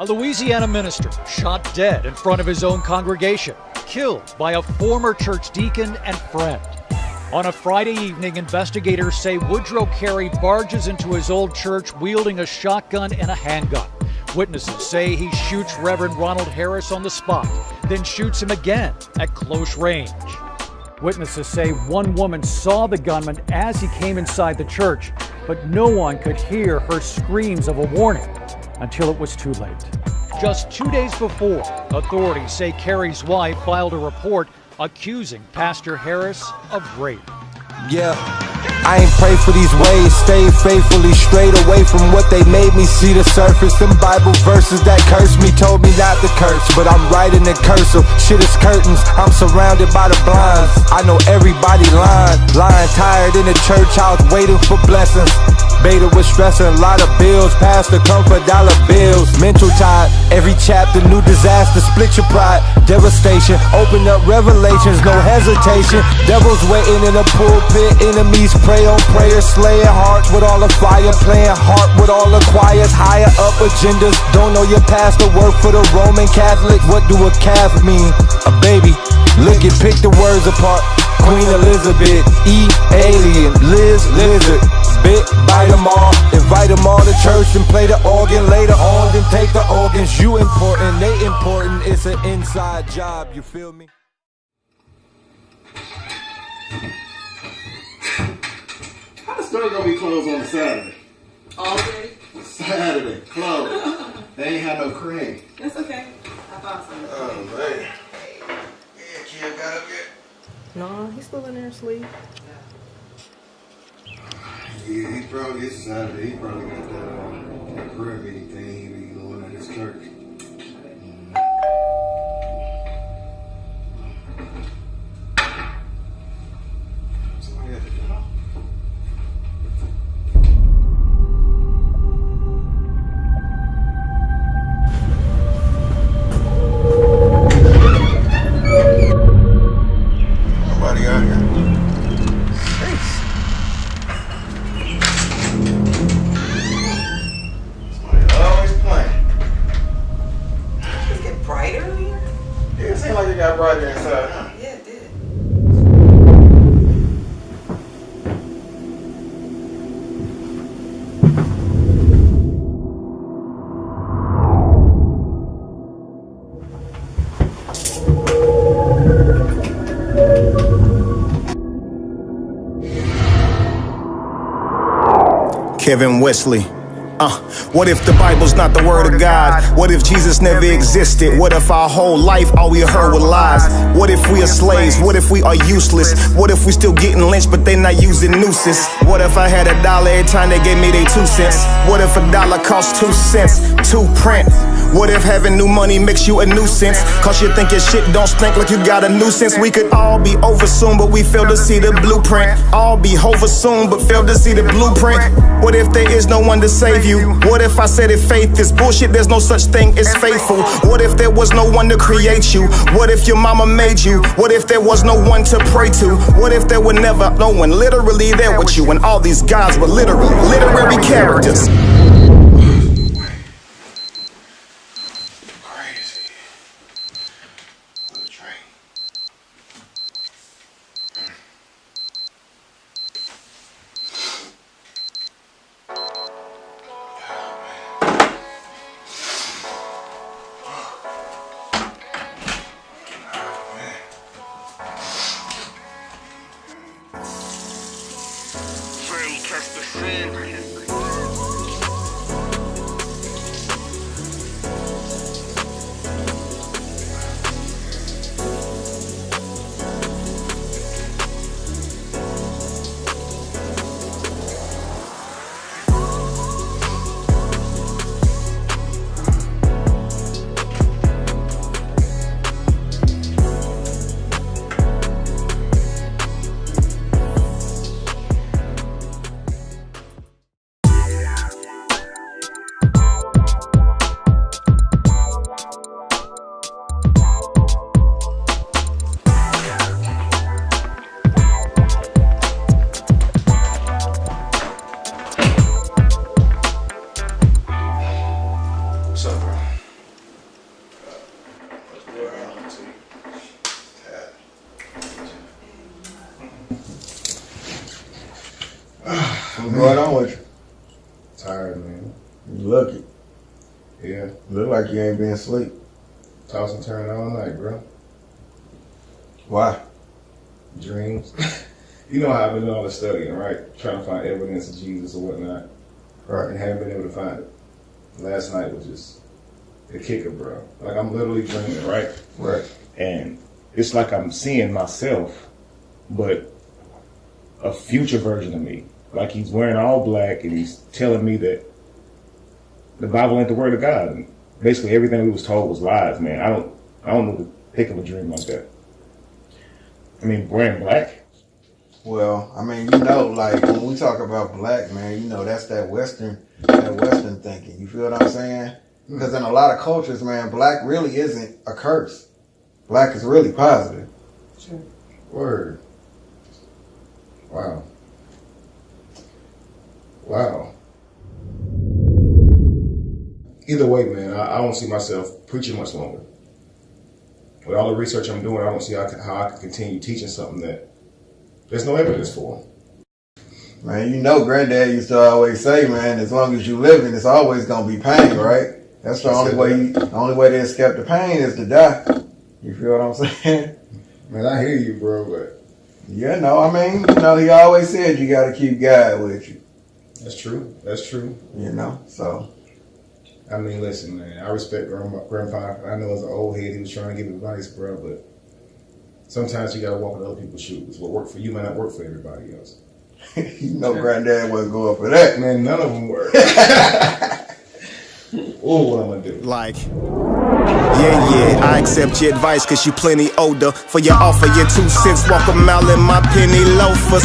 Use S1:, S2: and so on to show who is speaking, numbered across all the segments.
S1: A Louisiana minister shot dead in front of his own congregation, killed by a former church deacon and friend. On a Friday evening, investigators say Woodrow Carey barges into his old church wielding a shotgun and a handgun. Witnesses say he shoots Reverend Ronald Harris on the spot, then shoots him again at close range. Witnesses say one woman saw the gunman as he came inside the church, but no one could hear her screams of a warning until it was too late. Just 2 days before, authorities say Carey's wife filed a report accusing Pastor Harris of rape.
S2: Yeah, I ain't pray for these ways, stay faithfully straight away from what they made me see the surface. Them Bible verses that cursed me told me not to curse, but I'm writing in cursive. Shit is curtains, I'm surrounded by the blinds. I know everybody lying tired in the church house waiting for blessings. Beta was stressing, a lot of bills, pastor come for dollar bills. Mental tired, every chapter new disaster, split your pride. Devastation, open up revelations, no hesitation. Devils waiting in a pulpit, enemies prey on prayer, slaying hearts with all the fire, playing heart with all the choirs, higher up agendas. Don't know your pastor, work for the Roman Catholic. What do a calf mean? A baby, look it, pick the words apart. Queen Elizabeth, E, alien, Liz, lizard. Bit, bite them all, invite them all to church and play the organ later on, then take the organs. You important, they important, it's an inside job, you feel me?
S3: How the store gonna be closed on a Saturday?
S4: Already?
S3: Saturday, closed. They ain't had no cream.
S4: That's okay. I thought so.
S3: Oh, man. Yeah, kid got up yet?
S4: No, he's still in there asleep.
S3: Yeah, he probably, it's Saturday, he probably got that prayer meeting thing he be going at his church. Somebody at the door? Nobody out here. Like it got brighter inside, huh?
S4: Yeah, it did.
S5: Kevin Wesley. What if the Bible's not the word of God? What if Jesus never existed? What if our whole life all we heard were lies? What if we are slaves? What if we are useless? What if we still getting lynched but they not using nooses? What if I had $1 every time they gave me their 2 cents? What if $1 cost 2 cents to print? What if having new money makes you a nuisance? Cause you think your shit don't stink like you got a nuisance. We could all be over soon but we fail to see the blueprint. All be over soon but fail to see the blueprint. What if there is no one to save you? What if I said if faith is bullshit, there's no such thing as faithful? What if there was no one to create you? What if your mama made you? What if there was no one to pray to? What if there were never no one literally there with you? And all these gods were literally literary characters.
S3: You lucky.
S6: Yeah.
S3: Look like you ain't been asleep.
S6: Toss and turn all night, bro.
S3: Why?
S6: Dreams. You know how I've been doing all the studying, right? Trying to find evidence of Jesus or whatnot.
S3: Right.
S6: And haven't been able to find it. Last night was just the kicker, bro. Like, I'm literally dreaming, right?
S3: Right.
S6: And it's like I'm seeing myself, but a future version of me. Like, he's wearing all black and he's telling me that the Bible ain't the word of God. And basically everything we was told was lies, man. I don't know the heck of a dream like that. I mean, wearing black.
S3: Well, I mean, you know, like when we talk about black, man, you know, that's that Western thinking. You feel what I'm saying? Because in a lot of cultures, man, black really isn't a curse. Black is really positive.
S6: Word. Wow. Wow. Either way, man, I don't see myself preaching much longer. With all the research I'm doing, I don't see how I can continue teaching something that there's no evidence for.
S3: Man, you know, Granddad used to always say, man, as long as you living, it's always gonna be pain, right? That's the only way. The only way to escape the pain is to die. You feel what I'm saying?
S6: Man, I hear you, bro, but
S3: yeah, no, I mean, you know, he always said you got to keep God with you.
S6: That's true. That's true.
S3: You know, so.
S6: I mean, listen, man, I respect Grandpa. I know as an old head, he was trying to give advice, bro, but sometimes you got to walk in other people's shoes. What worked for you might not work for everybody else.
S3: You know, Granddad wasn't going for that.
S6: Man, none of them were. Oh, what I'm going to do?
S5: Like, yeah, I accept your advice cause you plenty older. For your offer, your 2 cents, walk a mile in my penny loafers.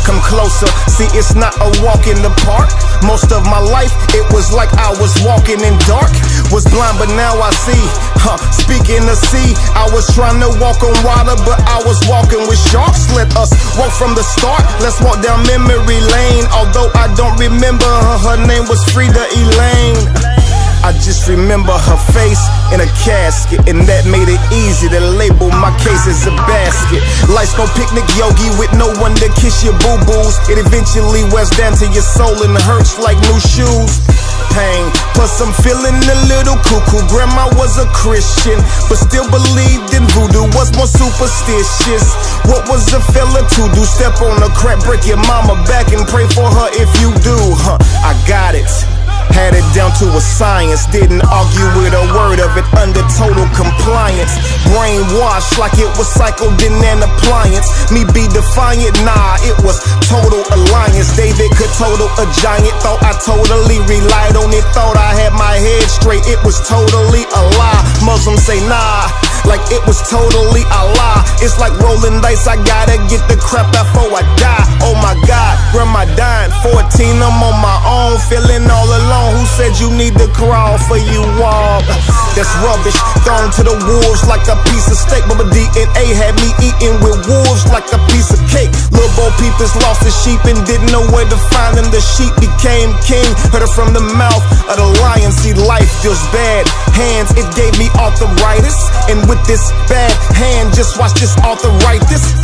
S5: Come closer, see it's not a walk in the park. Most of my life, it was like I was walking in dark. Was blind, but now I see. Speaking of sea, I was trying to walk on water, but I was walking with sharks. Let us walk from the start. Let's walk down memory lane. Although I don't remember her name was Frida Elaine. I just remember her face in a casket, and that made it easy to label my case as a basket. Life's no picnic, yogi, with no one to kiss your boo-boos. It eventually wears down to your soul and hurts like new shoes. Pain, plus I'm feeling a little cuckoo. Grandma was a Christian, but still believed in voodoo, was more superstitious. What was a fella to do? Step on a crack, break your mama back and pray for her if you do. I got it. Had it down to a science, didn't argue with a word of it, under total compliance. Brainwashed like it was cycled in an appliance. Me be defiant, nah, it was total alliance. David could total a giant, thought I totally relied on it. Thought I had my head straight, it was totally a lie. Muslims say nah, like it was totally a lie. It's like rolling dice, I gotta get the crap out before I die. Oh my God, grandma died 14, I'm on my own, feeling all alone. Who said you need to crawl for you walk? That's rubbish, thrown to the wolves like a piece of steak. But my DNA had me eating with wolves like a piece of cake. Lil' Bo Peepers lost his sheep and didn't know where to find them. The sheep became king, heard it from the mouth of the lion. See, life feels bad. Hands, it gave me arthritis, and with this bad hand, just watch this arthritis.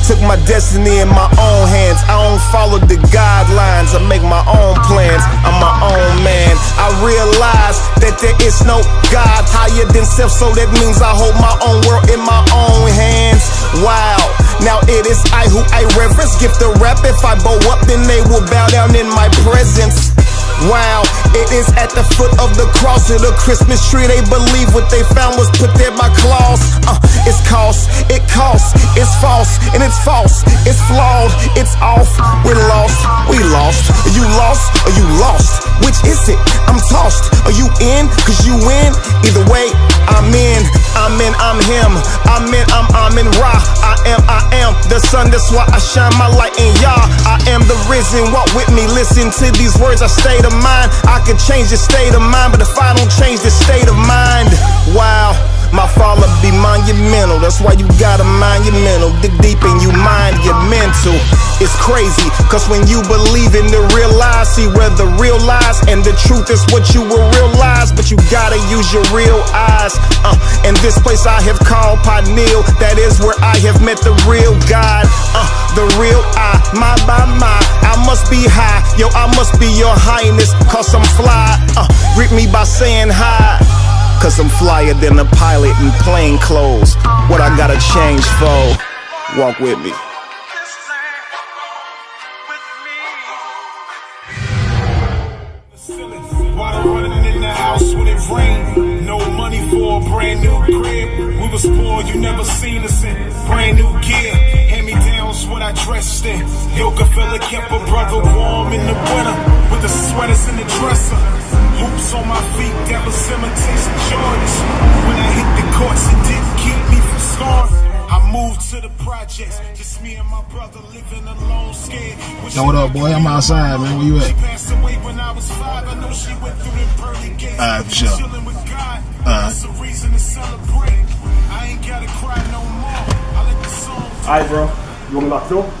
S5: Took my destiny in my own hands. I don't follow the guidelines, I make my own plans. I'm my own man. I realize that there is no God higher than self, so that means I hold my own world in my own hands. Wow, now it is I who I reverence. Gift the rap, if I bow up, then they will bow down in my presence. Wow, it is at the foot of the cross of the Christmas tree. They believe what they found was put there by claws. It's cost, it costs, it's false, and it's false, it's flawed, it's off, we're lost, we lost. Are you lost, or you lost? Which is it? I'm tossed. Are you in? Cause you win. Either way, I'm in, I'm him. I'm in Ra. I am the sun, that's why I shine my light in Yah. I am the risen, walk with me, listen to these words I state of mind. I could change the state of mind, but if I don't change the state of mind, wow, my fall be monumental. That's why you gotta mind your mental. Dig deep and you mind your mental. It's crazy, cause when you believe in the real lies, see where the real lies, and the truth is what you will realize. But you gotta use your real eyes. And this place I have called Pineal, that is where I have met the real God. The real I, my by my. I must be high, yo, I must be your highness, cause I'm fly. Greet me by saying hi, cause I'm flyer than a pilot in plain clothes. What I gotta change for? Walk with me.
S7: Water running in the house when it rained. No money for a brand new crib. We was poor, you never seen us in brand new gear. Hand-me-downs what I dressed in. Yoga fella kept a brother warm in the winter with the sweaters in the dresser. Hoops on my feet, that was imitation Jordans. When I hit the courts, it didn't keep me from scoring. I moved to the projects, just me and my brother living alone, scared.
S8: Yo, what up, boy? I'm outside, man. Where you at?
S7: She passed away when I was 5. I know she went through the pearly gates.
S8: For sure.
S7: Chilling with God, that's a reason to celebrate. I ain't gotta cry no more. I let the song.
S6: Alright, bro. You want me to lock the door?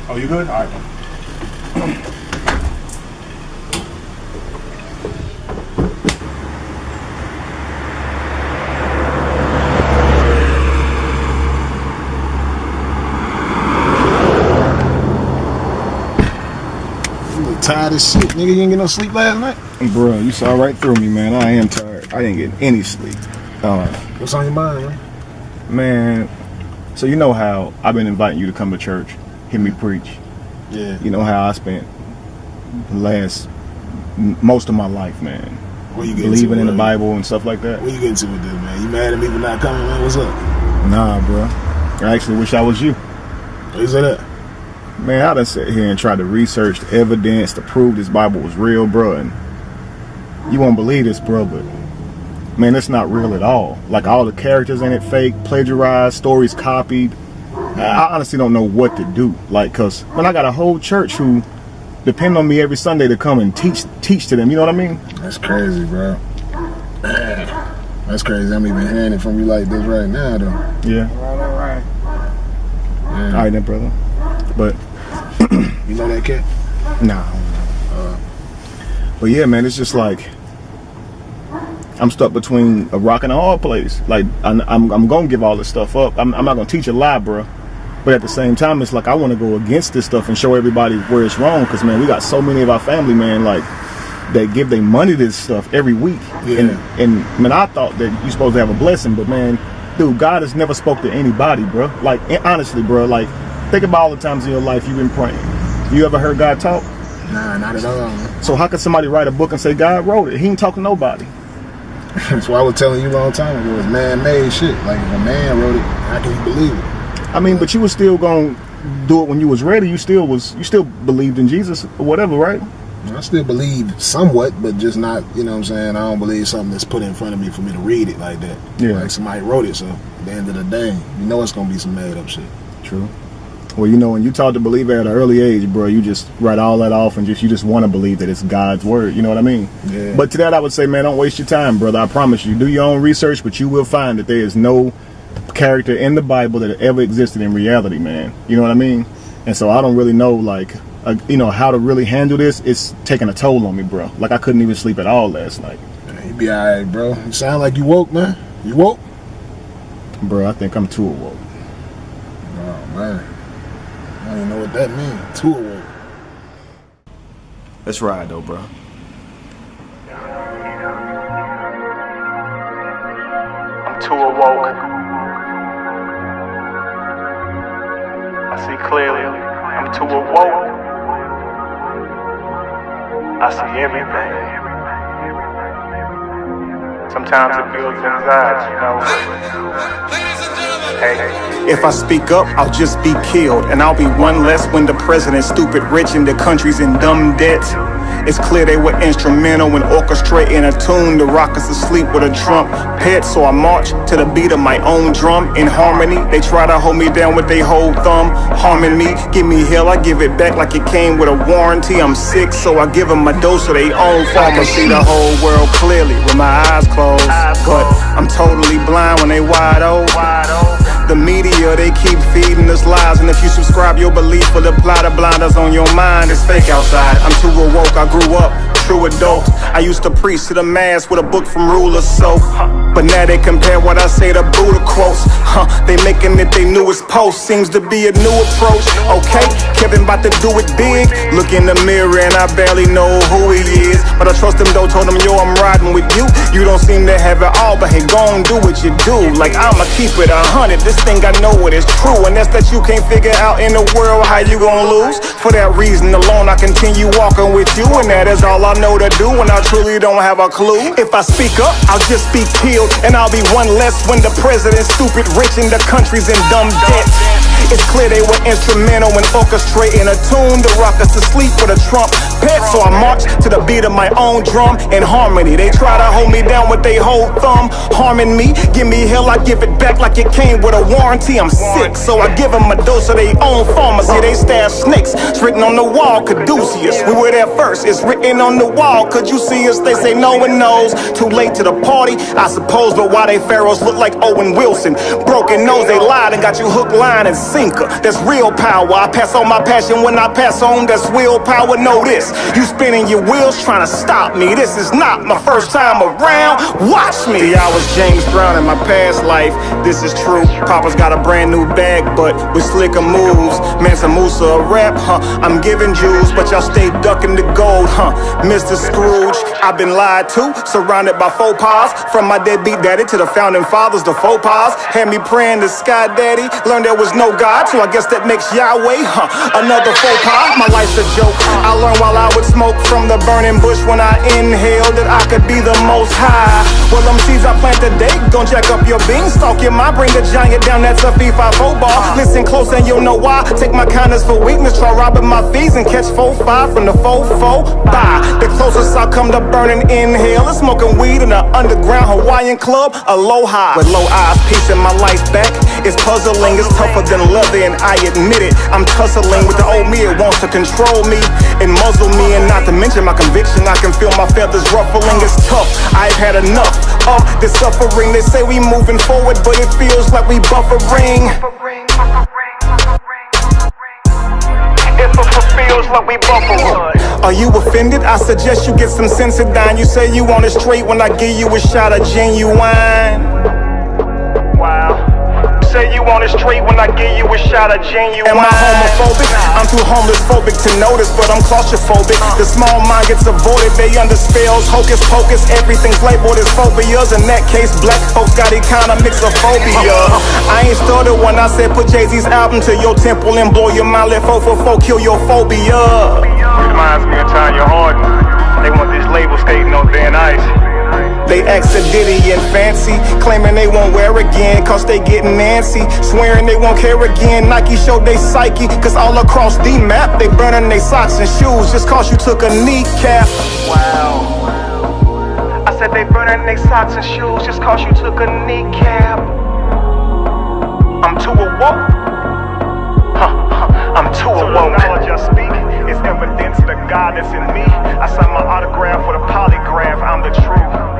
S6: Oh, you good? Alright, bro.
S8: Tired as shit, nigga. You ain't get no sleep last night?
S6: Bro, you saw right through me, man. I am tired. I didn't get any sleep.
S8: What's on your mind, man?
S6: Man, so you know how I've been inviting you to come to church, hear me preach.
S8: Yeah.
S6: You know how I spent most of my life, man.
S8: What you getting
S6: believing
S8: to,
S6: in the Bible and stuff like that.
S8: What you getting to with this, man? You mad at me for not coming, man? What's up?
S6: Nah, bro. I actually wish I was you.
S8: What you say that?
S6: Man, I done sat here and tried to research the evidence to prove this Bible was real, bro, and you won't believe this, bro, but man, it's not real at all. Like, all the characters in it fake, plagiarized, stories copied. I honestly don't know what to do. Like, cause when I got a whole church who depend on me every Sunday to come and teach to them, you know what I mean?
S8: That's crazy, bro. That's crazy. I'm even hearing it from you like this right now, though.
S6: Yeah.
S8: All right. Yeah.
S6: All right then, brother. But
S8: you know that cat?
S6: Nah. But yeah, man, it's just like I'm stuck between a rock and a hard place. Like, I'm gonna give all this stuff up. I'm not gonna teach a lie, bro. But at the same time, it's like I want to go against this stuff and show everybody where it's wrong. Cause man, we got so many of our family, man, like they give their money to this stuff every week.
S8: Yeah.
S6: And man, I thought that you're supposed to have a blessing, but man, dude, God has never spoke to anybody, bro. Like, honestly, bro, like, think about all the times in your life you've been praying. You ever heard God talk?
S8: Nah, not at all, man.
S6: So how could somebody write a book and say God wrote it? He ain't talking to nobody.
S8: That's why I was telling you a long time ago. It was man-made shit. Like, if a man wrote it, how can you believe it?
S6: I mean, but you was still gonna do it when you was ready. You still believed in Jesus or whatever, right?
S8: I still believe somewhat, but just not, you know what I'm saying? I don't believe something that's put in front of me for me to read it like that.
S6: Yeah.
S8: Like somebody wrote it, so at the end of the day, you know it's gonna be some made up shit.
S6: True. Well, you know, when you taught to believe at an early age, bro, you just write all that off and you just want to believe that it's God's word. You know what I mean?
S8: Yeah.
S6: But to that, I would say, man, don't waste your time, brother. I promise you. Do your own research, but you will find that there is no character in the Bible that ever existed in reality, man. You know what I mean? And so I don't really know, like, how to really handle this. It's taking a toll on me, bro. Like, I couldn't even sleep at all last night.
S8: Yeah, you be all right, bro. You sound like you woke, man. You woke?
S6: Bro, I think I'm too awoke.
S8: Oh, man. I don't even know what that means. Too awoke.
S6: Let's ride, though, bro.
S5: I'm too awoke. I see clearly. I'm too awoke. I see everything. Sometimes it feels anxiety, you know. Hey, if I speak up, I'll just be killed, and I'll be one less when the president's stupid rich and the country's in dumb debt. It's clear they were instrumental in orchestrating a tune to rock us to sleep with a trumpet. So I march to the beat of my own drum in harmony. They try to hold me down with their whole thumb, harming me. Give me hell, I give it back like it came with a warranty. I'm sick, so I give them a dose of their own pharmacy. The whole world clearly with my eyes closed, but I'm totally blind when they wide open. The media, they keep feeding us lies, and if you subscribe, your belief will apply the blinders on your mind. It's fake outside. I'm too awoke, I grew up true adult. I used to preach to the mass with a book from rulers, so. But now they compare what I say to Buddha quotes. They making it their newest post. Seems to be a new approach. Okay, Kevin about to do it big. Look in the mirror and I barely know who he is. But I trust him though, told him, yo, I'm riding with you. You don't seem to have it all, but hey, go and do what you do. Like I'ma keep it 100. This thing I know it is true. And that's that you can't figure out in the world how you gonna lose. For that reason alone, I continue walking with you. And that is all I know to do when I truly don't have a clue. If I speak up, I'll just be killed. And I'll be one less when the president's stupid, rich, and the country's in dumb debt. It's clear they were instrumental in orchestrating a tune to rock us to sleep with a trumpet. So I march to the beat of my own drum in harmony. They try to hold me down with their whole thumb, harming me. Give me hell, I give it back like it came with a warranty. I'm sick, so I give them a dose of their own pharmacy. They stash snakes, it's written on the wall, Caduceus. We were there first, it's written on the wall. Could you see us? They say no one knows. Too late to the party, I suppose, but why they pharaohs look like Owen Wilson? Broken nose, they lied and got you hook, line, and sinker. That's real power. I pass on my passion when I pass on. That's willpower. Know this. You spinning your wheels trying to stop me. This is not my first time around. Watch me. See, I was James Brown in my past life. This is true. Papa's got a brand new bag, but with slicker moves. Mansa Musa a rap, I'm giving Jews, but y'all stay ducking the gold, Mr. Scrooge, I've been lied to, surrounded by faux pas. From my deadbeat daddy to the founding fathers, the faux pas. Had me praying to Sky Daddy. Learned there was no God, so I guess that makes Yahweh, another faux pas. My life's a joke. I learned while I would smoke from the burning bush when I inhaled that I could be the most high. Well, them seeds I plant today gon' jack up your beanstalk. Your mind bring the giant down, that's a fee-fi-fo ball. Listen close and you'll know why. Take my kindness for weakness, try robbing my fees and catch 4-5 from the 4-4. Bye. The closest I come to burning inhale is smoking weed in an underground Hawaiian club. Aloha. With low eyes, piecing my life back. It's puzzling, it's tougher than leather, and I admit it. I'm tussling with the old me, it wants to control me and muzzle me, and not to mention my conviction. I can feel my feathers ruffling. It's tough, I've had enough of this suffering. They say we moving forward, but it feels like we buffering. It feels like we buffering. Are you offended? I suggest you get some Sensodyne. You say you want it straight when I give you a shot of genuine. Wow. Say you want it straight when I give you a shot of genuine. Am I homophobic? I'm too homeless phobic to notice, but I'm claustrophobic. The small mind gets avoided, they under spells, hocus pocus. Everything's labeled as phobias. In that case, black folks got economixophobia. I ain't started when I said put Jay-Z's album to your temple and blow your mind. Let 444 kill your phobia. Reminds me of Tanya Hardin. They want this label skating on Van Ice. They act so ditty and fancy, claiming they won't wear again, cause they getting antsy. Swearing they won't care again, Nike showed they psyche, cause all across the map, they burning they socks and shoes, just cause you took a kneecap. Wow. I said they burning they socks and shoes, just cause you took a kneecap. I'm too awoke. I'm too awoke. The knowledge I speak is evidence of the God that's in me. I signed my autograph with a polygraph, I'm the truth.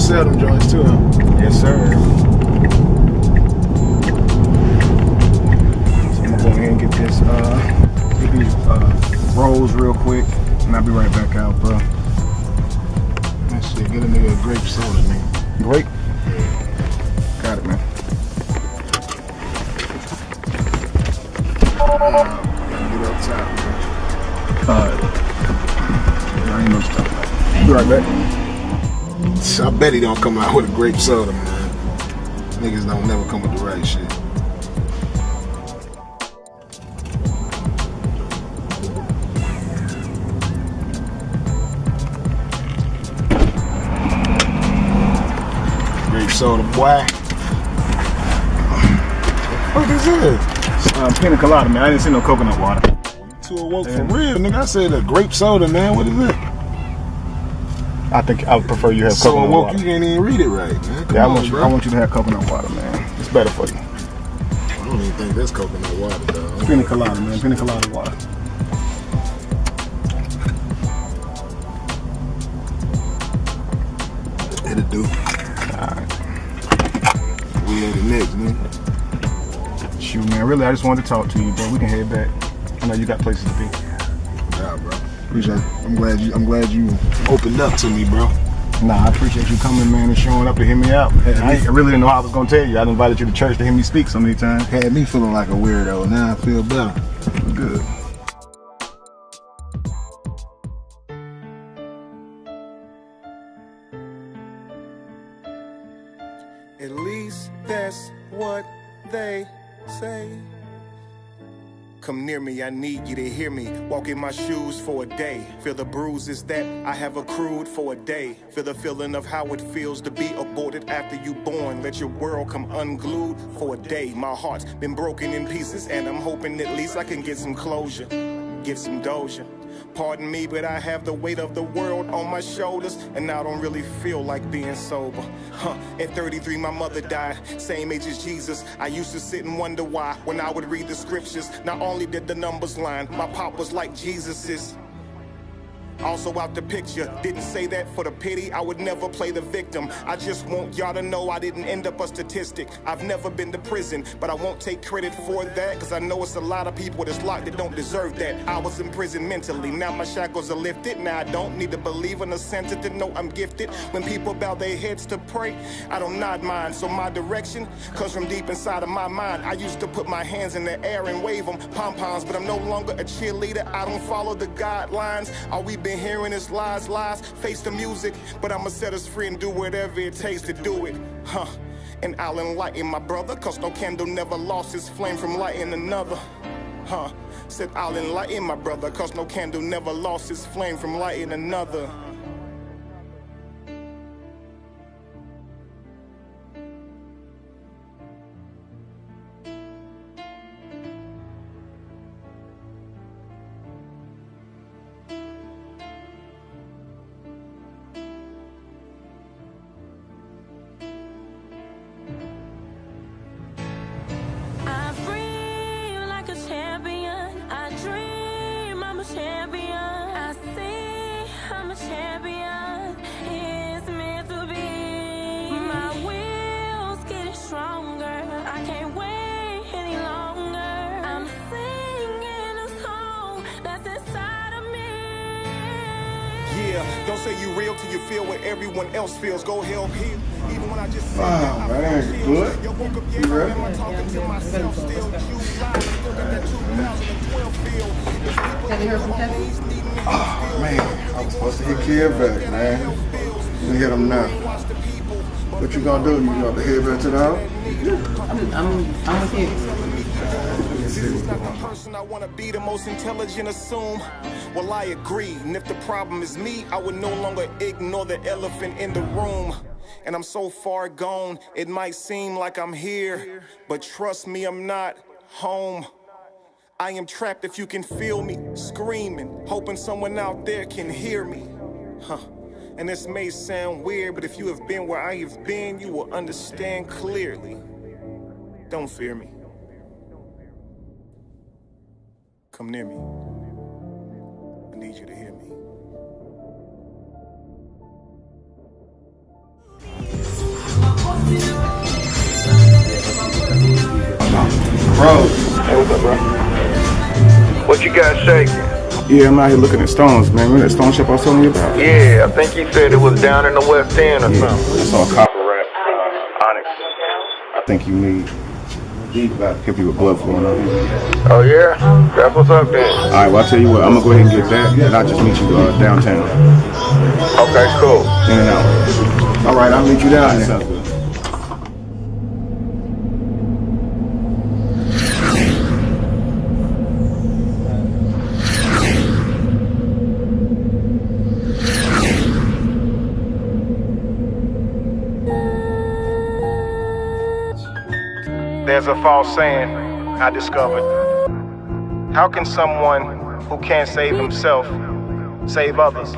S8: Sell them joints too, huh?
S6: Yes, sir. So I'm gonna go ahead and get these rolls real quick, and I'll be right back out, bro.
S8: That shit, get a nigga a grape soda, man.
S6: Grape? Got it, man.
S8: Get up top.
S6: I ain't no stuff. Be right back.
S8: I bet he don't come out with a grape soda, man. Niggas don't never come with the right shit. Grape soda, boy. What is this?
S6: Pina colada, man. I didn't see no coconut water.
S8: Too awoke for real, nigga. I said a grape soda, man. What is it?
S6: I think I would prefer you have
S8: so
S6: coconut
S8: awoke,
S6: water.
S8: You can't even read it right, man. Come
S6: yeah,
S8: on,
S6: I want you to have coconut water, man. It's better for you.
S8: I don't even think that's coconut water, though.
S6: Pina colada, man. Pina colada water.
S8: It'll do.
S6: Alright.
S8: We at it next, man.
S6: Shoot, man. Really, I just wanted to talk to you, bro. We can head back. I know you got places to be.
S8: Yeah, bro. Appreciate it. I'm glad you opened up to me, bro.
S6: Nah, I appreciate you coming, man, and showing up to hear me out. I really didn't know how I was gonna tell you. I invited you to church to hear me speak so many times.
S8: Had me feeling like a weirdo. Now I feel better.
S6: Good.
S5: At least that's what they say. Come near me, I need you to hear me. Walk in my shoes for a day. Feel the bruises that I have accrued for a day. Feel the feeling of how it feels to be aborted after you born. Let your world come unglued for a day. My heart's been broken in pieces, and I'm hoping at least I can get some closure, get some doja. Pardon me, but I have the weight of the world on my shoulders, and I don't really feel like being sober. At 33, my mother died, same age as Jesus. I used to sit and wonder why, when I would read the scriptures, not only did the numbers line, my pop was like Jesus's. Also out the picture, didn't say that for the pity, I would never play the victim. I just want y'all to know I didn't end up a statistic. I've never been to prison, but I won't take credit for that, cause I know it's a lot of people that's locked that don't deserve that. I was in prison mentally, now my shackles are lifted. Now I don't need to believe in a center to know I'm gifted. When people bow their heads to pray, I don't nod mine, so my direction comes from deep inside of my mind. I used to put my hands in the air and wave them, pom-poms, but I'm no longer a cheerleader. I don't follow the guidelines. All we been hearing is lies, face the music, but I'ma set us free and do whatever it takes to do it, and I'll enlighten my brother, cause no candle never lost its flame from lighting another, said I'll enlighten my brother, cause no candle never lost its flame from lighting another. Don't say you real till you feel what everyone else feels. Go help heal. Even when I just say
S3: wow, man, you good?
S5: You woke up,
S3: You ready?
S5: I'm talking to myself still. July, still got that 2012 feel.
S4: Can you hear from Kevin?
S3: Oh, man, I was supposed to hit Kid back, man. You hit him now. What you gonna do? You gonna head back to the house?
S4: I'm with you.
S5: It's not the person I want to be, the most intelligent assume. Well, I agree, and if the problem is me, I would no longer ignore the elephant in the room. And I'm so far gone, it might seem like I'm here, but trust me, I'm not home. I am trapped, if you can feel me, screaming, hoping someone out there can hear me. And this may sound weird, but if you have been where I have been, you will understand clearly. Don't fear me. Come near me. I need you to hear me.
S3: Bro.
S9: Hey, what's up, bro? What you got shaking?
S6: Yeah, I'm out here looking at stones, man. Remember that stone shop I was telling you about?
S9: Yeah, I think he said it was down in the West End or something.
S6: I saw a copper wrap, onyx. I think you need about to help you with blood flowing on you.
S9: Oh, yeah? That's what's up then.
S6: All right, well, I'll tell you what. I'm going to go ahead and get that, and I'll just meet you downtown.
S9: Okay, cool.
S6: In and out.
S3: All right, I'll meet you down there.
S6: Sounds good.
S5: There's a false saying I discovered. How can someone who can't save himself save others?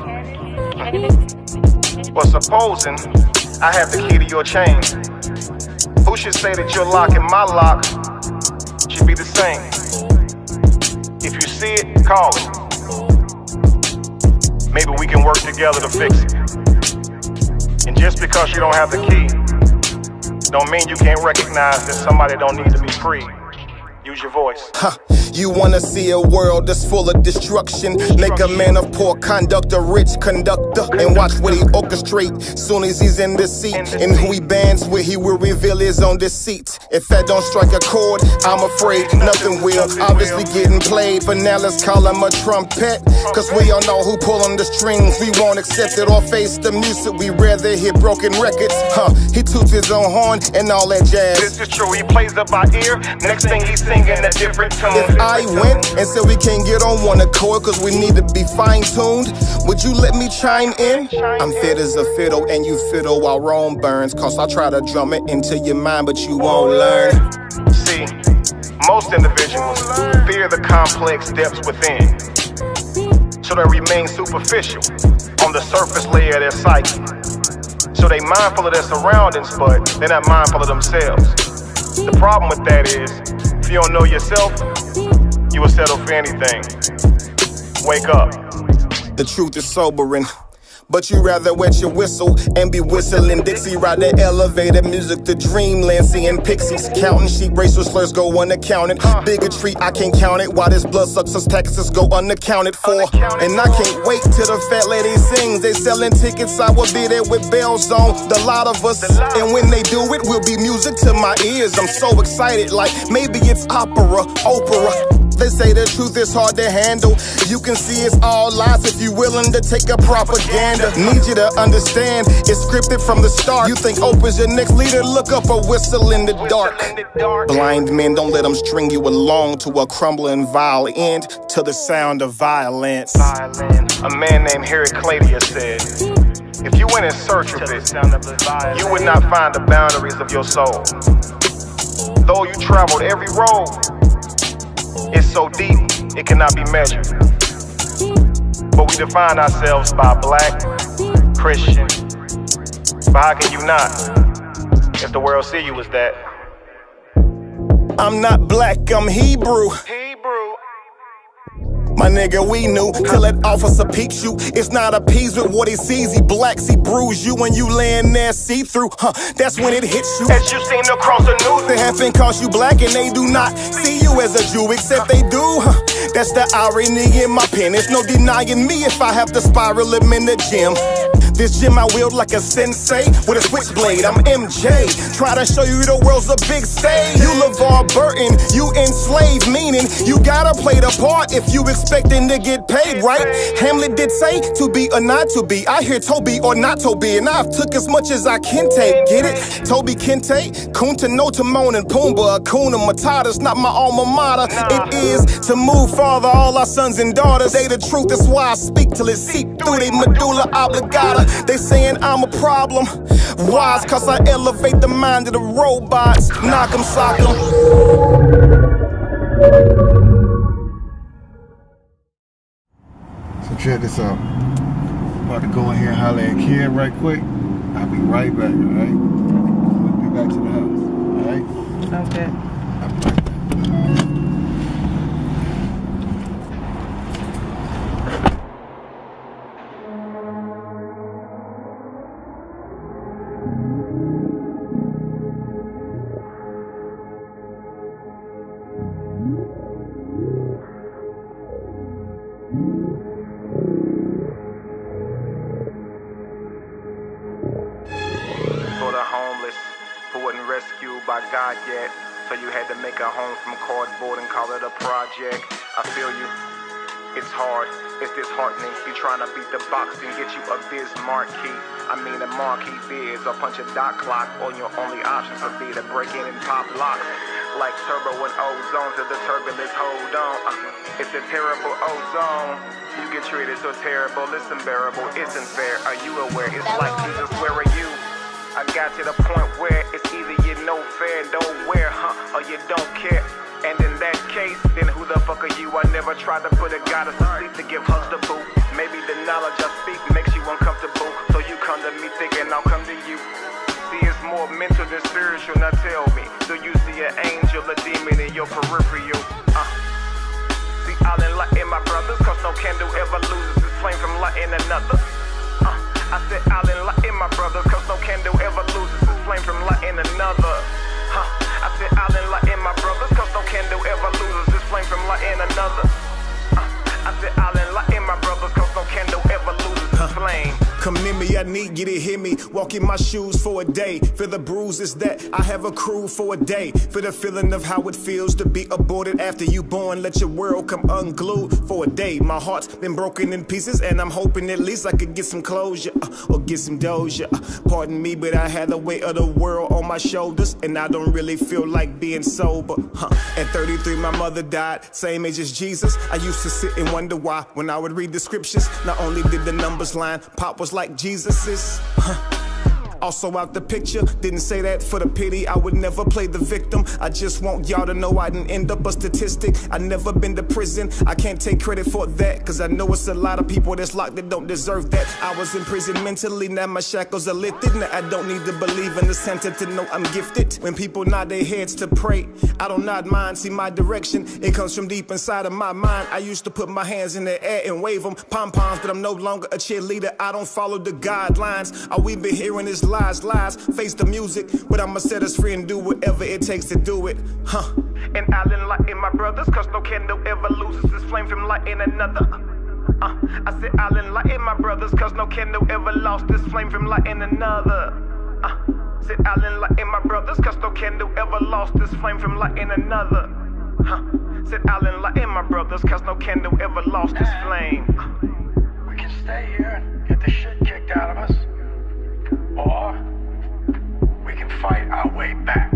S5: Well, supposing I have the key to your chain, who should say that you're locking my lock? Should
S9: be the same. If you see it, call it. Maybe we can work together to fix it. And just because you don't have the key, don't mean you can't recognize that somebody don't need to be free. Use your voice.
S5: You wanna see a world that's full of destruction? Make a man of poor conduct a rich conductor, and watch what he orchestrate. Soon as he's in the seat, and who he bands with, he will reveal his own deceit. If that don't strike a chord, I'm afraid nothing will. Obviously getting played, but now let's call him a trumpet. Cause we all know who pulling the strings. We won't accept it or face the music. We rather hear broken records. He toots his own horn and all that jazz.
S9: This is true, he plays up our ear. Next thing he's singing a different tune.
S5: If I went and said we can't get on one accord cause we need to be fine-tuned, would you let me chime in? I'm fit as a fiddle and you fiddle while Rome burns. Cause I'll try to drum it into your mind but you won't learn.
S9: See, most individuals fear the complex depths within, so they remain superficial on the surface layer of their psyche. So they mindful of their surroundings, but they're not mindful of themselves. The problem with that is, if you don't know yourself, you will settle for anything. Wake up.
S5: The truth is sobering, but you rather wet your whistle and be whistling Dixie. Ride the elevator, music to dreamland, seeing pixies. Counting sheep, racial slurs go unaccounted. Bigotry, I can't count it. Why this blood sucks us taxes go unaccounted for. And I can't wait till the fat lady sings. They selling tickets, I will be there with bells on. The lot of us, and when they do it, will be music to my ears. I'm so excited, like maybe it's opera. They say the truth is hard to handle. You can see it's all lies if you're willing to take a propaganda. Need you to understand, it's scripted from the start. You think Oprah's your next leader? Look up a whistle in the dark. Blind men, don't let them string you along to a crumbling vile end, to the sound of violence.
S9: A man named Heraclitus said, if you went in search of it, you would not find the boundaries of your soul. Though you traveled every road, it's so deep, it cannot be measured. But we define ourselves by black, Christian. But how can you not, if the world see you as that?
S5: I'm not black, I'm Hebrew. My nigga, we knew till that officer peeks you. It's not appeased with what he sees. He blacks, he bruise you when you laying there see-through. That's when it hits you.
S9: As you seen across the news,
S5: They happen cause you black and they do not see you as a Jew, except they do. That's the irony in my pen. There's no denying me if I have to spiral him in the gym. This gym I wield like a sensei with a switchblade. I'm MJ, try to show you the world's a big stage. You LeVar Burton, you enslaved, meaning you gotta play the part if you expecting to get paid, right? Hamlet did say to be or not to be. I hear Toby or not Toby, and I've took as much as I can take. Get it? Toby Kente, Kunta no Timon and Pumbaa, Hakuna Matata's not my alma mater. It is to move farther, all our sons and daughters. They the truth, that's why I speak till it seep through they medulla oblongata. They saying I'm a problem. Wise, cause I elevate the mind of the robots. Knock 'em, sock 'em.
S8: So check this out. About to go in here and holler at Kid right quick. I'll be right back, alright? We'll be back to the house, alright?
S4: Sounds good.
S8: I'll be right back.
S9: for the homeless who wasn't rescued by God yet, so you had to make a home from cardboard and call it a project. I feel you. It's hard, it's disheartening. You trying to beat the box and get you a biz marquee. I mean a marquee biz or punch a dot clock, or your only options would be to break in and pop locks. Like turbo and ozone to the turbulence, hold on. It's a terrible ozone. You get treated so terrible, it's unbearable, isn't fair. Are you aware? It's like Jesus, where are you? I got to the point where it's either you know fair, don't wear, or you don't care. And in that case, then who the fuck are you? I never tried to put a goddess to sleep to give hugs to boot. Maybe the knowledge I speak makes you uncomfortable, so you come to me thinking I'll come to you. See, it's more mental than spiritual, now tell me, do you see an angel, a demon in your periphery? loses its flame from lighting another. I said I'll enlighten my brothers, cause no candle ever loses its flame from lighting another. I said I'll enlighten my brothers, cause no candle ever loses its flame from lighting another. I said I'll enlighten my brothers, cause no candle ever loses its flame.
S5: Come near me, I need you to hear me. Walk in my shoes for a day. Feel the bruises that I have accrued for a day. Feel the feeling of how it feels to be aborted after you born. Let your world come unglued for a day. My heart's been broken in pieces, and I'm hoping at least I could get some closure or get some doja. Pardon me, but I had the weight of the world on my shoulders, and I don't really feel like being sober. At 33, my mother died, same age as Jesus. I used to sit and wonder why when I would read the scriptures. Not only did the numbers line, Pop was like Jesus is. Also out the picture, didn't say that for the pity. I would never play the victim. I just want y'all to know I didn't end up a statistic. I never been to prison. I can't take credit for that, cause I know it's a lot of people that's locked that don't deserve that. I was in prison mentally, now my shackles are lifted. Now I don't need to believe in the center to know I'm gifted. When people nod their heads to pray, I don't nod mine, see my direction. It comes from deep inside of my mind. I used to put my hands in the air and wave them, pom-poms, but I'm no longer a cheerleader. I don't follow the guidelines. All we've been hearing is lies, face the music, but I'ma set us free and do whatever it takes to do it,
S9: And I'll enlighten my brothers, cause no candle ever loses its flame from lighting another. I said I'll enlighten my brothers, cause no candle ever lost its flame from lighting another. Said I'll enlighten my brothers, cause no candle ever lost its flame from lighting another. Said I'll enlighten my brothers, cause no candle ever lost its flame.
S10: We can stay here and get the shit kicked out of us, or we can fight our way back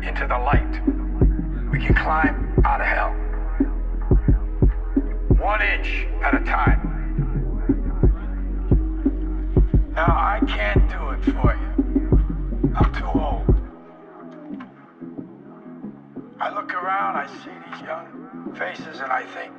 S10: into the light. We can climb out of hell, 1 inch at a time. Now I can't do it for you. I'm too old. I look around, I see these young faces, and I think,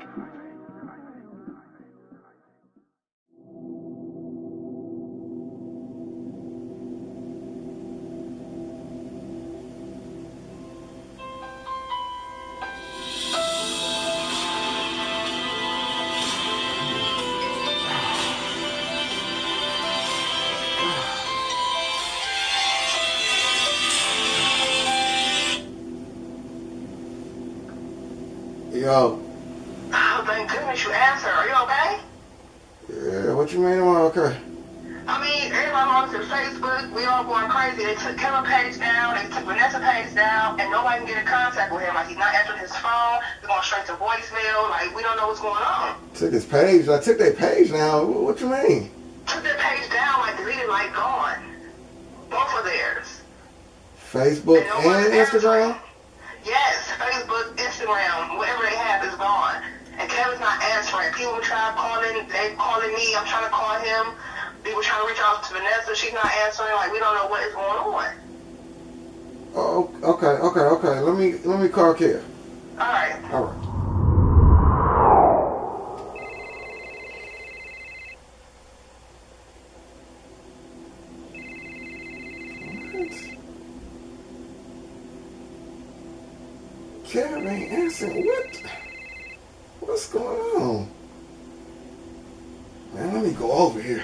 S3: Yo.
S10: oh, thank goodness you answered. Are you okay?
S3: Yeah, what you mean am I okay?
S10: I mean, everybody on to Facebook, we all going crazy. They took Kevin page down, they took Vanessa page down, and nobody can get in contact with him. Like, he's not answering his phone, he's going straight to voicemail. Like, we don't know what's going on.
S3: Took his page? I took their page now. What you mean?
S10: Took their page down, like, deleted, like, gone. Both of theirs.
S3: Facebook and Instagram?
S10: Yes, Facebook, Instagram, whatever they have is gone. And Kevin's not answering. People try calling, they calling me, I'm trying to call him. People trying to reach out to Vanessa, she's not answering. Like, we don't know what is going on.
S3: Oh, okay. Let me call Kev. All right. Kev ain't answering. What's going on? Man, let me go over here.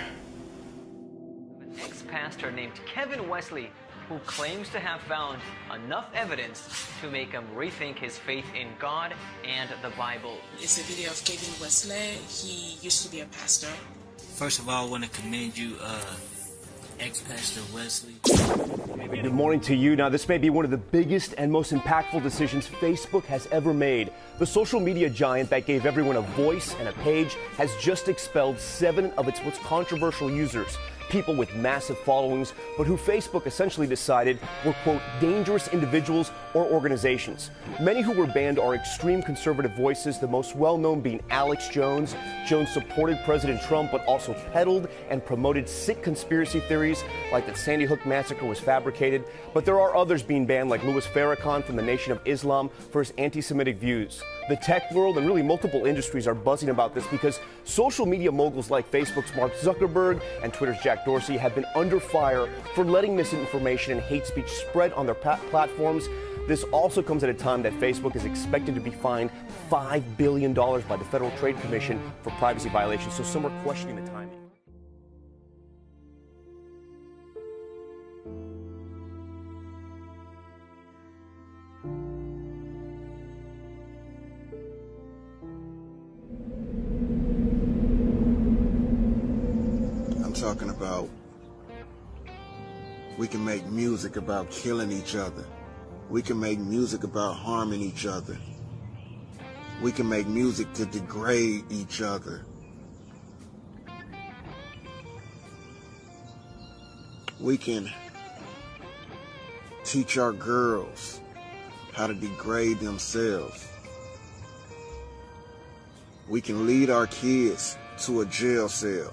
S11: An ex-pastor named Kevin Wesley, who claims to have found enough evidence to make him rethink his faith in God and the Bible.
S12: It's a video of Kevin Wesley. He used to be a pastor.
S13: First of all, I want to commend you, ex-pastor Wesley.
S14: Good morning to you. Now, this may be one of the biggest and most impactful decisions Facebook has ever made. The social media giant that gave everyone a voice and a page has just expelled 7 of its most controversial users. People with massive followings, but who Facebook essentially decided were, quote, dangerous individuals or organizations. Many who were banned are extreme conservative voices, the most well-known being Alex Jones. Jones supported President Trump, but also peddled and promoted sick conspiracy theories like that Sandy Hook massacre was fabricated. But there are others being banned, like Louis Farrakhan from the Nation of Islam for his anti-Semitic views. The tech world and really multiple industries are buzzing about this because social media moguls like Facebook's Mark Zuckerberg and Twitter's Jack Dorsey have been under fire for letting misinformation and hate speech spread on their platforms. This also comes at a time that Facebook is expected to be fined $5 billion by the Federal Trade Commission for privacy violations, so some are questioning the timing.
S3: I'm talking about we can make music about killing each other. We can make music about harming each other. We can make music to degrade each other. We can teach our girls how to degrade themselves. We can lead our kids to a jail cell.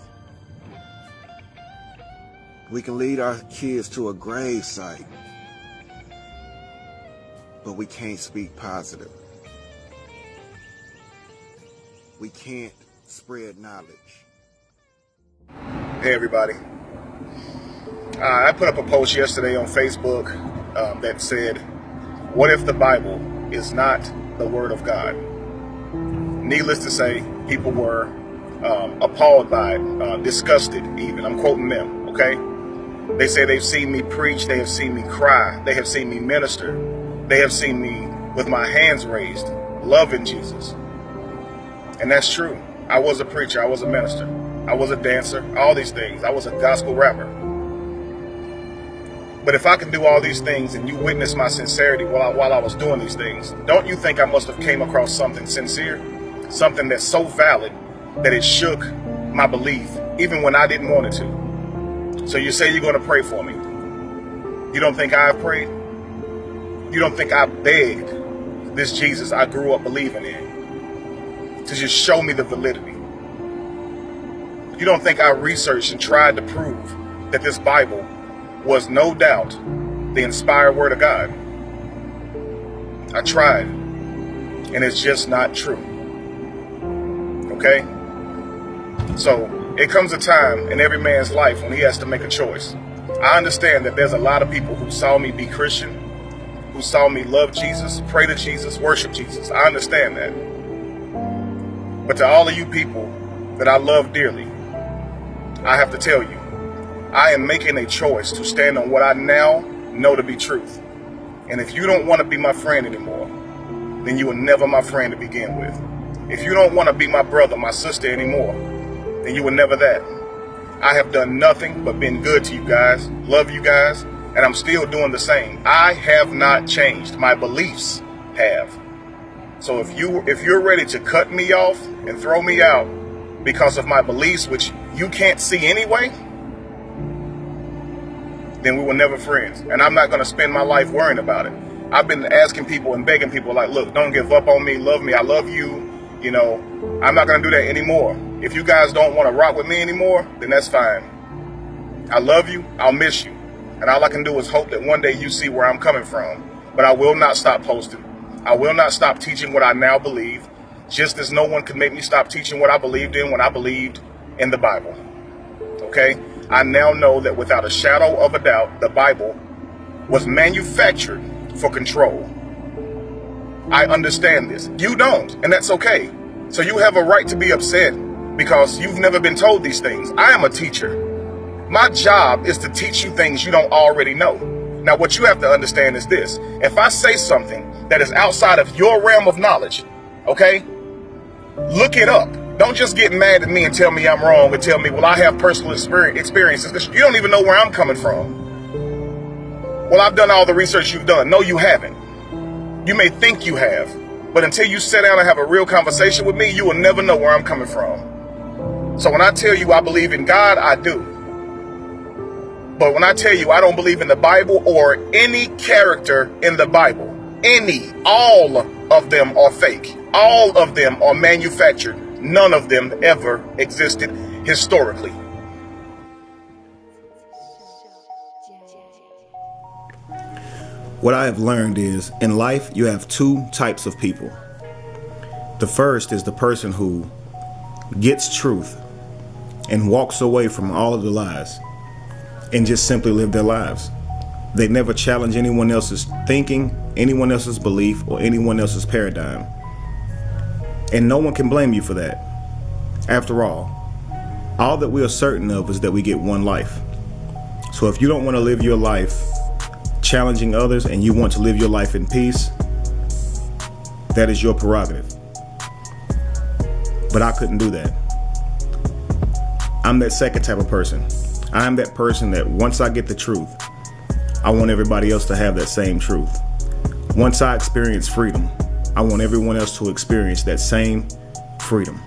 S3: We can lead our kids to a grave site. But we can't speak positive. We can't spread knowledge.
S6: Hey everybody. I put up a post yesterday on Facebook that said, what if the Bible is not the Word of God? Needless to say, people were appalled by it, disgusted even. I'm quoting them, okay? They say they've seen me preach, they have seen me cry, they have seen me minister, they have seen me with my hands raised, loving Jesus. And that's true. I was a preacher, I was a minister, I was a dancer, all these things. I was a gospel rapper. But if I can do all these things and you witness my sincerity while I was doing these things, don't you think I must have came across something sincere? Something that's so valid that it shook my belief, even when I didn't want it to. So you say you're going to pray for me. You don't think I've prayed? You don't think I begged this Jesus I grew up believing in to just show me the validity? You don't think I researched and tried to prove that this Bible was no doubt the inspired word of God? I tried, and it's just not true. Okay? So it comes a time in every man's life when he has to make a choice. I understand that there's a lot of people who saw me be Christian, who saw me love Jesus, pray to Jesus, worship Jesus. I understand that. But to all of you people that I love dearly, I have to tell you, I am making a choice to stand on what I now know to be truth. And if you don't want to be my friend anymore, then you were never my friend to begin with. If you don't want to be my brother, my sister anymore, then you were never that. I have done nothing but been good to you guys, love you guys, and I'm still doing the same. I have not changed. My beliefs have. So if you're ready to cut me off and throw me out because of my beliefs, which you can't see anyway, then we were never friends. And I'm not going to spend my life worrying about it. I've been asking people and begging people like, look, don't give up on me. Love me. I love you. You know, I'm not going to do that anymore. If you guys don't want to rock with me anymore, then that's fine. I love you. I'll miss you. And all I can do is hope that one day you see where I'm coming from. But I will not stop posting. I will not stop teaching what I now believe, just as no one could make me stop teaching what I believed in when I believed in the Bible. Okay? I now know that without a shadow of a doubt, the Bible was manufactured for control. I understand this. You don't, and that's okay. So you have a right to be upset because you've never been told these things. I am a teacher. My job is to teach you things you don't already know. Now, what you have to understand is this. If I say something that is outside of your realm of knowledge, okay, look it up. Don't just get mad at me and tell me I'm wrong and tell me, well, I have personal experiences, because you don't even know where I'm coming from. Well, I've done all the research you've done. No, you haven't. You may think you have, but until you sit down and have a real conversation with me, you will never know where I'm coming from. So when I tell you I believe in God, I do. But when I tell you I don't believe in the Bible or any character in the Bible, all of them are fake. All of them are manufactured. None of them ever existed historically.
S5: What I have learned is, in life, you have two types of people. The first is the person who gets truth and walks away from all of the lies and just simply live their lives. They never challenge anyone else's thinking
S6: anyone else's belief or anyone else's paradigm. And no one can blame you for that. After all that we are certain of is that we get one life. So if you don't want to live your life challenging others and you want to live your life in peace, that is your prerogative. But I couldn't do that. I'm that second type of person. I'm that person that once I get the truth, I want everybody else to have that same truth. Once I experience freedom, I want everyone else to experience that same freedom,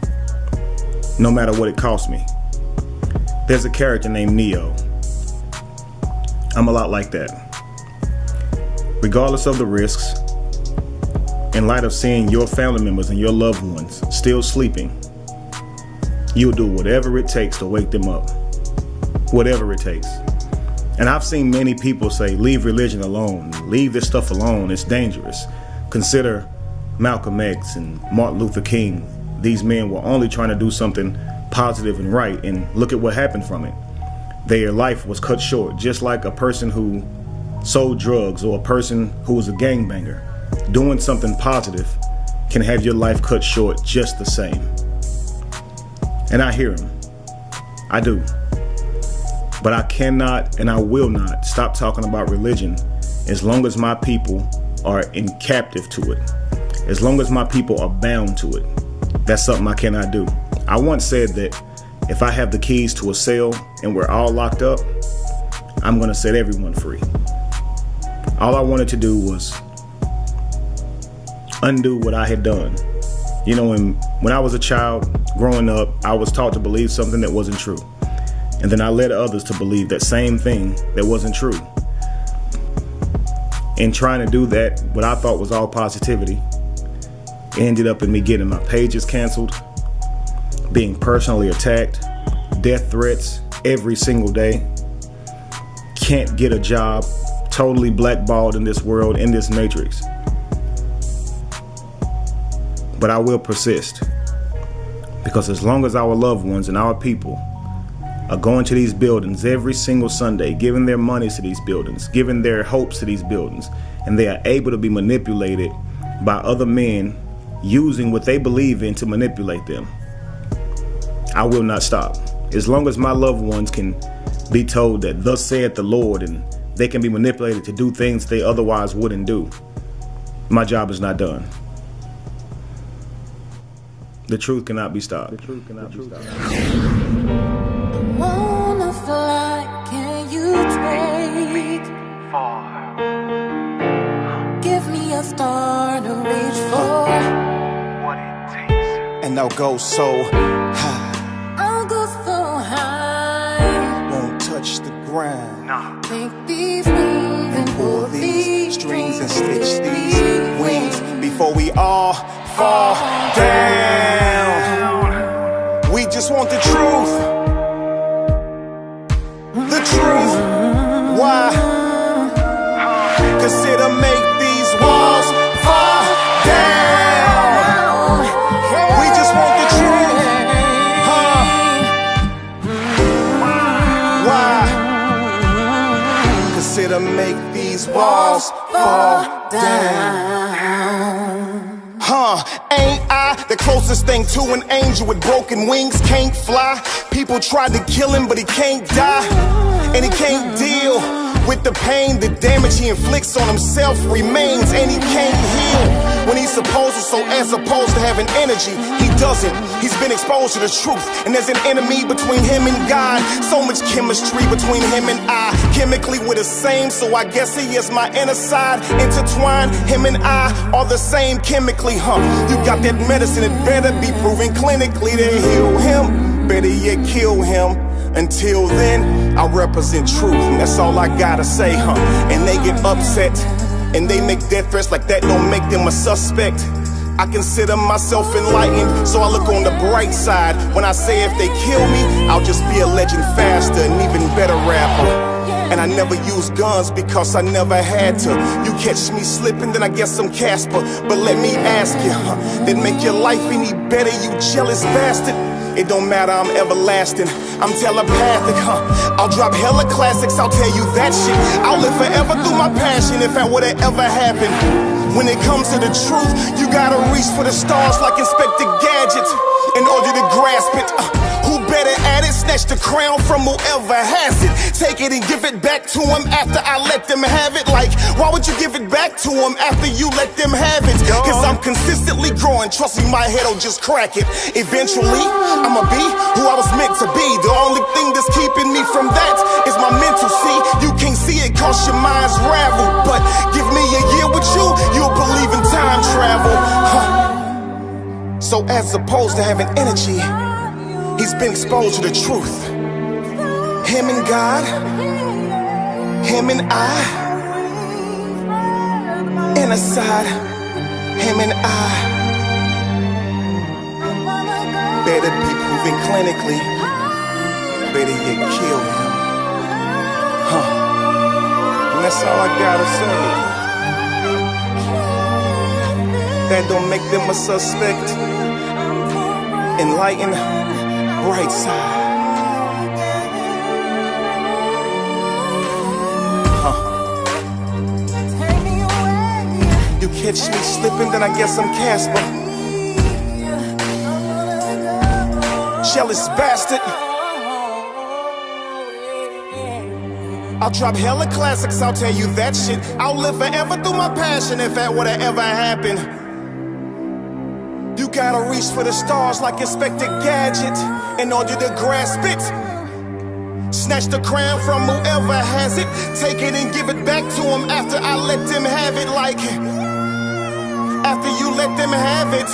S6: no matter what it costs me. There's a character named Neo. I'm a lot like that. Regardless of the risks, in light of seeing your family members and your loved ones still sleeping, you'll do whatever it takes to wake them up. Whatever it takes. And I've seen many people say, leave religion alone, leave this stuff alone, it's dangerous. Consider Malcolm X and Martin Luther King. These men were only trying to do something positive and right, and look at what happened from it. Their life was cut short, just like a person who sold drugs or a person who was a gangbanger. Doing something positive can have your life cut short just the same. And I hear him. I do. But I cannot and I will not stop talking about religion as long as my people are captive to it. As long as my people are bound to it. That's something I cannot do. I once said that if I have the keys to a cell and we're all locked up, I'm going to set everyone free. All I wanted to do was undo what I had done. You know, when I was a child growing up, I was taught to believe something that wasn't true. And then I led others to believe that same thing that wasn't true. In trying to do that, what I thought was all positivity, it ended up in me getting my pages canceled, being personally attacked, death threats every single day, can't get a job, totally blackballed in this world, in this matrix. But I will persist, because as long as our loved ones and our people are going to these buildings every single Sunday, giving their monies to these buildings, giving their hopes to these buildings, and they are able to be manipulated by other men using what they believe in to manipulate them, I will not stop. As long as my loved ones can be told that thus saith the Lord, and they can be manipulated to do things they otherwise wouldn't do, my job is not done. The truth cannot be stopped. The truth cannot be stopped.
S15: I wanna fly, can you take far? Give me a star to reach for. What it takes.
S5: And I'll go so high.
S15: I'll go so high.
S5: Won't touch the ground.
S15: No. Take these wings and pull these
S5: strings and stitch these wings before we all fall down. We just want the truth. The truth. Why? Consider make these walls fall down. We just want the truth. Why? Consider make these walls fall down. Ain't I the closest thing to an angel with broken wings? Can't fly. People tried to kill him, but he can't die. And he can't deal with the pain. The damage he inflicts on himself remains, and he can't heal when he's supposed to. So as opposed to having energy, he doesn't. He's been exposed to the truth, and there's an enemy between him and God. So much chemistry between him and I. Chemically we're the same, so I guess he is my inner side. Intertwined, him and I are the same chemically, You got that medicine, it better be proven clinically to heal him. Better yet, kill him. Until then, I represent truth, and that's all I gotta say, And they get upset, and they make death threats like that don't make them a suspect. I consider myself enlightened, so I look on the bright side. When I say if they kill me, I'll just be a legend faster, an even better rapper. And I never use guns because I never had to. You catch me slipping, then I guess I'm Casper. But let me ask you, that make your life any better, you jealous bastard? It don't matter, I'm everlasting. I'm telepathic, I'll drop hella classics, I'll tell you that shit. I'll live forever through my passion if that would've ever happened. When it comes to the truth, you gotta reach for the stars like Inspector Gadget in order to grasp it. Who better at it? Snatch the crown from whoever has it. Take it and give it back to him after I let them have it. Like, why would you give it back to him after you let them have it? Cause I'm consistently growing, trust me, my head'll just crack it. Eventually, I'ma be who I was meant to be. The only thing that's keeping me from that is my mental. See, you can't see it cause your mind's raveled. But give me a year with you, you'll believe in time travel. So as opposed to having energy, he's been exposed to the truth. Him and God, him and I, inner side, him and I. Better be proven clinically, better yet kill him. And that's all I gotta say. That don't make them a suspect. Enlighten, bright side. You catch me slipping, then I guess I'm Casper. Jealous bastard. I'll drop hella classics, I'll tell you that shit. I'll live forever through my passion if that would've ever happened. You gotta reach for the stars like Inspector Gadget in order to grasp it. Snatch the crown from whoever has it. Take it and give it back to him after I let them have it. Like, after you let them have it,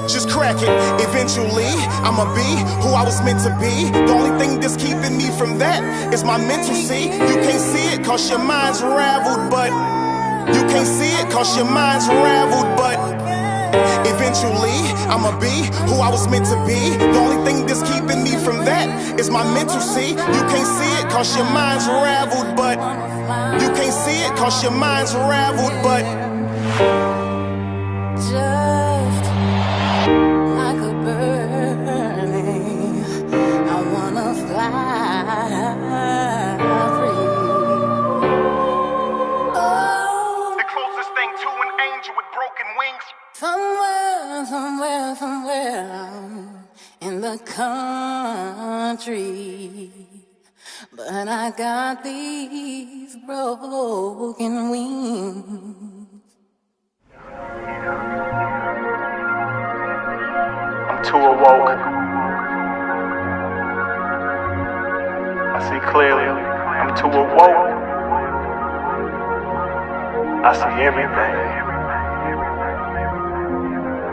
S5: just crack it. Eventually, I'ma be who I was meant to be. The only thing that's keeping me from that is my mental. See, you can't see it cause your mind's raveled, but you can't see it cause your mind's raveled, but eventually I'ma be who I was meant to be. The only thing that's keeping me from that is my mental. See, you can't see it cause your mind's raveled, but you can't see it cause your mind's raveled, but
S15: just like a burning, I wanna fly free. Somewhere in the country, but I got these broken wings.
S9: I'm too awoke. I see clearly. I'm too awoke. I see everything.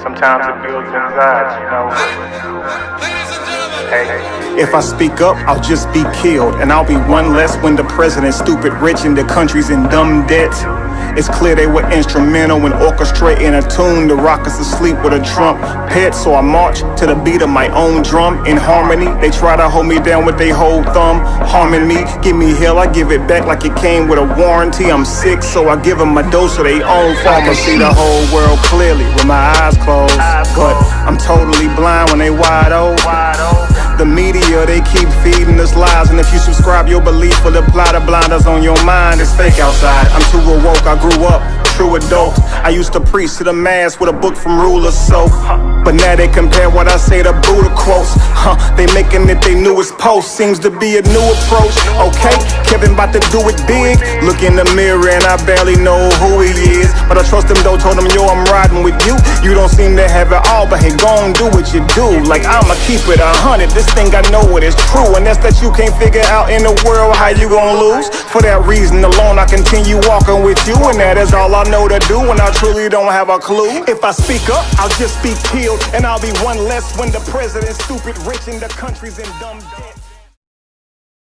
S9: Sometimes it builds anxiety, you know. Hey.
S5: If I speak up, I'll just be killed, and I'll be one less when the president's stupid rich and the country's in dumb debt. It's clear they were instrumental in orchestrating a tune to rock us to sleep with a trumpet. So I march to the beat of my own drum in harmony. They try to hold me down with their whole thumb, harming me. Give me hell, I give it back like it came with a warranty. I'm sick, so I give them a dose of their own pharmacy. The whole world clearly with my eyes closed, but I'm totally blind when they wide open. The media, they keep feeding us lies, and if you subscribe, your belief will apply. The blinders on your mind. It's fake outside. I'm too awoke. I grew up true adult. I used to preach to the mass with a book from rulers, so but now they compare what I say to Buddha quotes. They making it their newest post. Seems to be a new approach. Okay, Kevin about to do it big. Look in the mirror and I barely know who he is, but I trust him though. Told him, yo, I'm riding with you. You don't seem to have it all, but hey, go and do what you do. Like, I'ma keep it 100. This thing I know it is true, and that's that you can't figure out in the world how you gonna lose. For that reason alone, I continue walking with you, and that is all I know to do when I truly don't have a clue. If I speak up, I'll just be killed, and I'll be one less when the president's stupid rich and the country's in dumb debt.